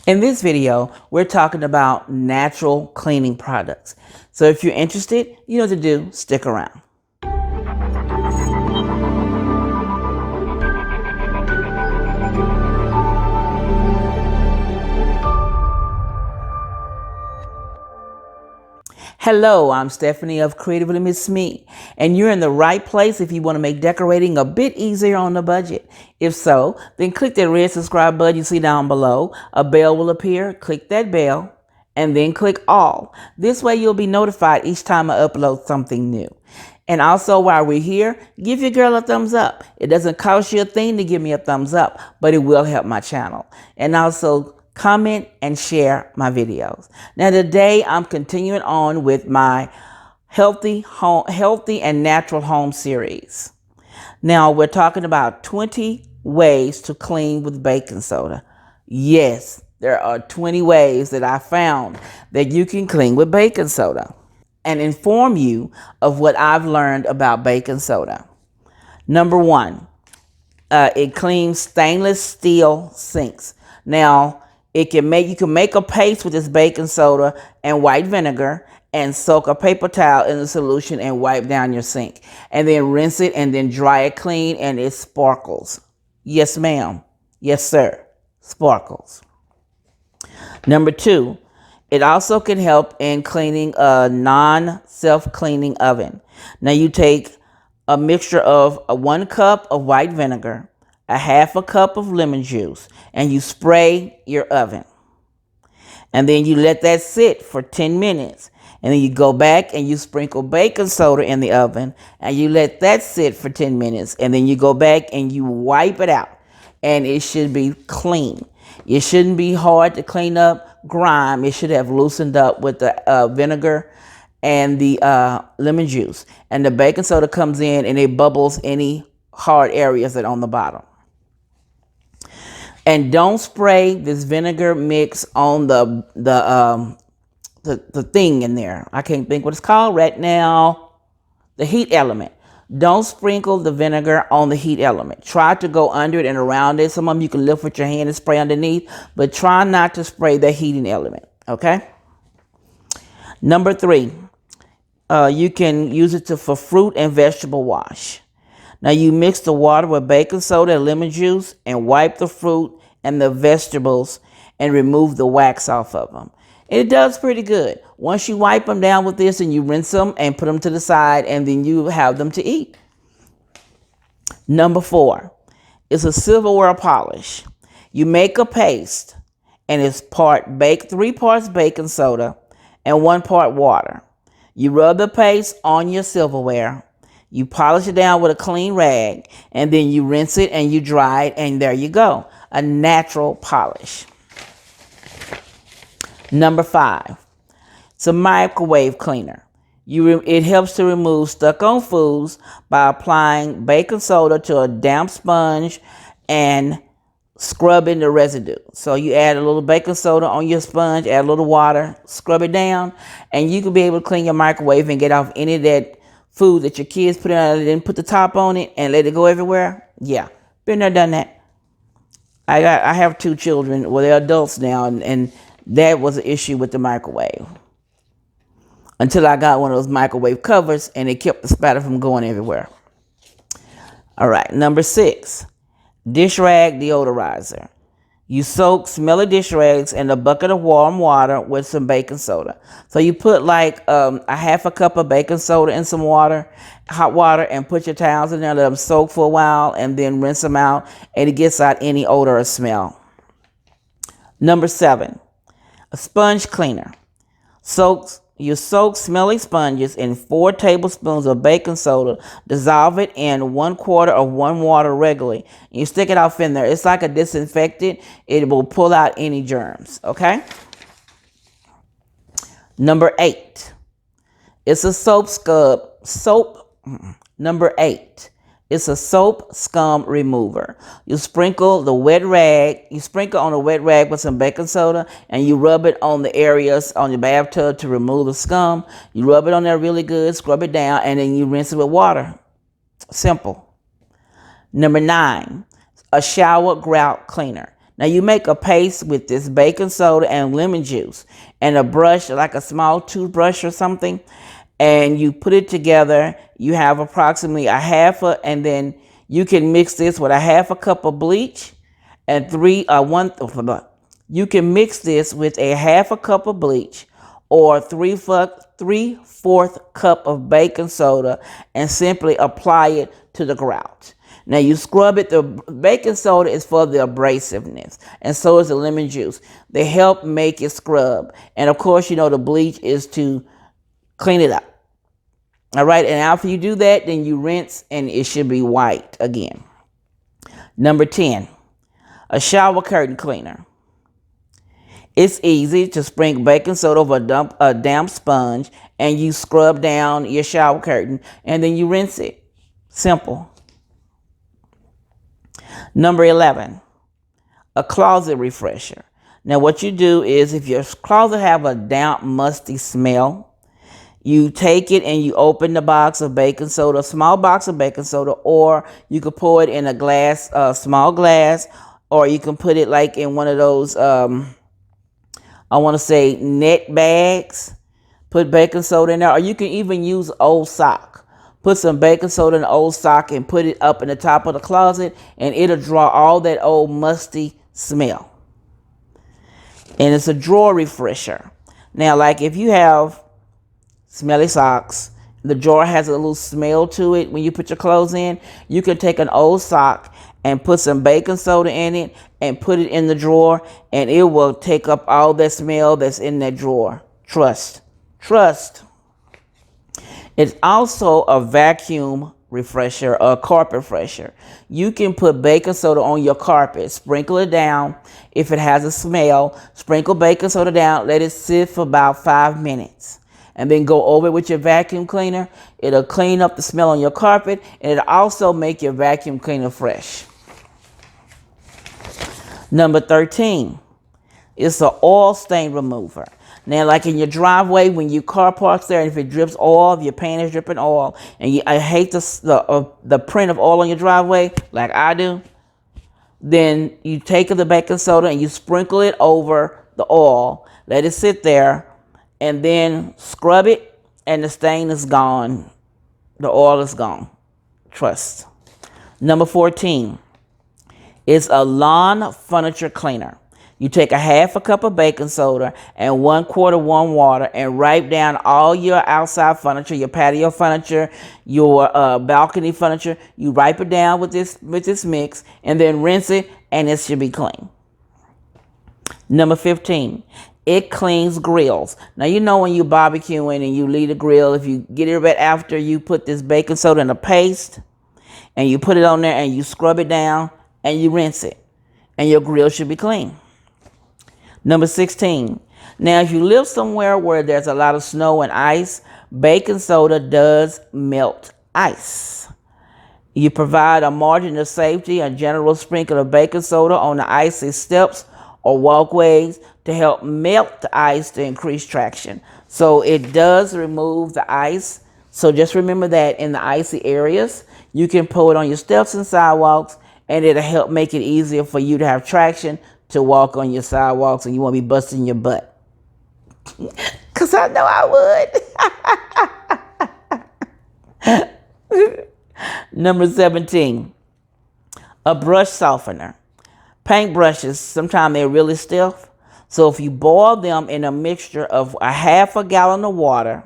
In this video, we're talking about natural cleaning products. So if you're interested, you know what to do, stick around. Hello, I'm Stephanie of Creatively Miss Me, and you're in the right place if you want to make decorating a bit easier on the budget. If so, then click that red subscribe button you see down below. A bell will appear. Click that bell, and then click all. This way you'll be notified each time I upload something new. And also, while we're here, give your girl a thumbs up. It doesn't cost you a thing to give me a thumbs up, but it will help my channel. And also, comment and share my videos. Now today I'm continuing on with my healthy and natural home series. Now we're talking about 20 ways to clean with baking soda. Yes, there are 20 ways that I found that you can clean with baking soda and inform you of what I've learned about baking soda. Number one, it cleans stainless steel sinks. Now, you can make a paste with this baking soda and white vinegar and soak a paper towel in the solution and wipe down your sink. And then rinse it and then dry it clean and it sparkles. Yes, ma'am. Yes, sir. Sparkles. Number two, it also can help in cleaning a non-self-cleaning oven. Now you take a mixture of 1 cup of white vinegar, a half a cup of lemon juice, and you spray your oven. And then you let that sit for 10 minutes. And then you go back and you sprinkle baking soda in the oven and you let that sit for 10 minutes. And then you go back and you wipe it out. And it should be clean. It shouldn't be hard to clean up grime. It should have loosened up with the vinegar and the lemon juice. And the baking soda comes in and it bubbles any hard areas that are on the bottom. And don't spray this vinegar mix on the thing in there. I can't think what it's called right now. The heat element. Don't sprinkle the vinegar on the heat element. Try to go under it and around it. Some of them you can lift with your hand and spray underneath, but try not to spray the heating element, okay? Number three, you can use it for fruit and vegetable wash. Now you mix the water with baking soda and lemon juice and wipe the fruit and the vegetables and remove the wax off of them. It does pretty good. Once you wipe them down with this and you rinse them and put them to the side and then you have them to eat. Number four is a silverware polish. You make a paste and it's 3 parts baking soda and 1 part water. You rub the paste on your silverware. You polish it down with a clean rag and then you rinse it and you dry it and there you go. A natural polish. Number five, it's a microwave cleaner. It helps to remove stuck-on foods by applying baking soda to a damp sponge and scrubbing the residue. So you add a little baking soda on your sponge, add a little water, scrub it down, and you can be able to clean your microwave and get off any of that food that your kids put in and then put the top on it and let it go everywhere. Yeah, been there, done that. I have 2 children. Well, they're adults now, and that was an issue with the microwave. Until I got one of those microwave covers, and it kept the spatter from going everywhere. All right, number 6, Dishrag Deodorizer. You soak smelly dish rags in a bucket of warm water with some baking soda. So you put like a half a cup of baking soda in some water, hot water, and put your towels in there, let them soak for a while, and then rinse them out, and it gets out any odor or smell. Number 7, a sponge cleaner. You soak smelly sponges in 4 tablespoons of baking soda, dissolve it in 1/4 of warm water regularly. You stick it off in there. It's like a disinfectant. It will pull out any germs, okay? Number 8, it's a Number 8, it's a soap scum remover. You sprinkle on a wet rag with some baking soda and you rub it on the areas on your bathtub to remove the scum. You rub it on there really good, scrub it down, and then you rinse it with water. Simple. Number 9, a shower grout cleaner. Now you make a paste with this baking soda and lemon juice and a brush, like a small toothbrush or something, and you put it together. You have approximately a half a, and then you can mix this with a half a cup of bleach and you can mix this with a half a cup of bleach or 3/4 cup of baking soda and simply apply it to the grout. Now you scrub it. The baking soda is for the abrasiveness, and so is the lemon juice. They help make it scrub. And of course, you know, the bleach is to clean it up. All right, and after you do that, then you rinse and it should be white again. Number 10, a shower curtain cleaner. It's easy to sprinkle baking soda over a damp sponge and you scrub down your shower curtain and then you rinse it. Simple. Number 11, a closet refresher. Now what you do is, if your closet have a damp, musty smell, you take it and you open the box of baking soda, a small box of baking soda, or you could pour it in a glass, small glass, or you can put it like in one of those, I want to say net bags. Put baking soda in there, or you can even use old sock. Put some baking soda in an old sock and put it up in the top of the closet, and it'll draw all that old musty smell. And it's a drawer refresher. Now, like if you have smelly socks, the drawer has a little smell to it when you put your clothes in, you can take an old sock and put some baking soda in it and put it in the drawer, and it will take up all that smell that's in that drawer. Trust. It's also a vacuum refresher or a carpet fresher. You can put baking soda on your carpet, sprinkle it down. If it has a smell, sprinkle baking soda down, let it sit for about 5 minutes, and then go over it with your vacuum cleaner. It'll clean up the smell on your carpet, and it'll also make your vacuum cleaner fresh. Number 13, it's an oil stain remover. Now, like in your driveway, when your car parks there, and if it drips oil, if your paint is dripping oil, and I hate the print of oil on your driveway, like I do, then you take the baking soda and you sprinkle it over the oil, let it sit there, and then scrub it, and the stain is gone. The oil is gone. Trust. Number 14 is a lawn furniture cleaner. You take a half a cup of baking soda and 1/4 warm water and wipe down all your outside furniture, your patio furniture, your balcony furniture. You wipe it down with this mix and then rinse it, and it should be clean. Number 15, it cleans grills. Now, you know when you barbecuing and you leave the grill, if you get it right after you put this baking soda in a paste and you put it on there and you scrub it down and you rinse it, and your grill should be clean. Number 16. Now, if you live somewhere where there's a lot of snow and ice, baking soda does melt ice. You provide a margin of safety, a general sprinkle of baking soda on the icy steps or walkways to help melt the ice to increase traction. So it does remove the ice. So just remember that in the icy areas, you can pour it on your steps and sidewalks, and it'll help make it easier for you to have traction to walk on your sidewalks, and you won't be busting your butt. Because I know I would. Number 17, a brush softener. Paint brushes, sometimes they're really stiff. So if you boil them in a mixture of a half a gallon of water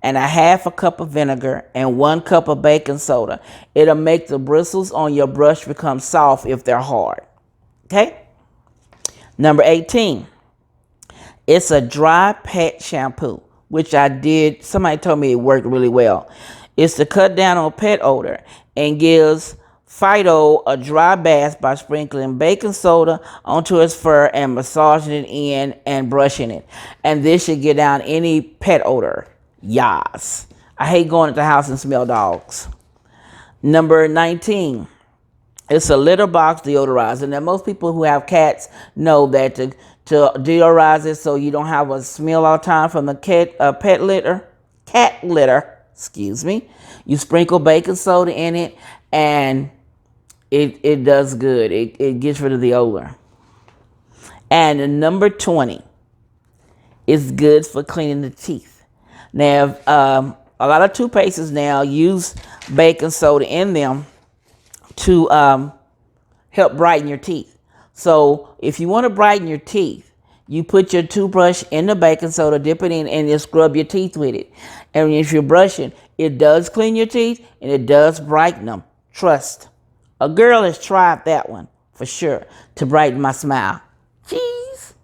and a half a cup of vinegar and 1 cup of baking soda, it'll make the bristles on your brush become soft if they're hard. Okay? Number 18, it's a dry pet shampoo, which I did. Somebody told me it worked really well. It's to cut down on pet odor and gives Fido a dry bath by sprinkling baking soda onto his fur and massaging it in and brushing it. And this should get down any pet odor. Yas. I hate going to the house and smell dogs. Number 19. It's a litter box deodorizer. Now, most people who have cats know that to deodorize it so you don't have a smell all the time from the cat litter, excuse me, you sprinkle baking soda in it, and it does good. It gets rid of the odor. And number 20 is good for cleaning the teeth. Now, a lot of toothpastes now use baking soda in them to help brighten your teeth. So if you want to brighten your teeth, you put your toothbrush in the baking soda, dip it in, and just scrub your teeth with it. And if you're brushing, it does clean your teeth and it does brighten them. Trust. A girl has tried that one for sure to brighten my smile. Jeez.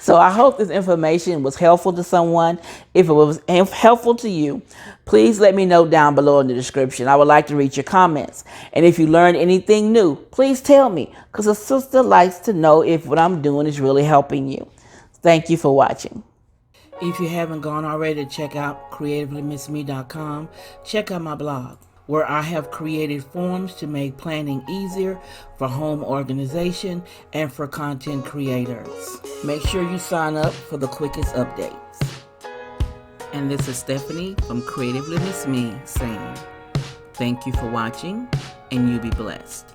So I hope this information was helpful to someone. If it was helpful to you, please let me know down below in the description. I would like to read your comments. And if you learned anything new, please tell me, because a sister likes to know if what I'm doing is really helping you. Thank you for watching. If you haven't gone already to check out creativelymissme.com, check out my blog, where I have created forms to make planning easier for home organization and for content creators. Make sure you sign up for the quickest updates. And this is Stephanie from Creatively Miss Me saying, thank you for watching, and you be blessed.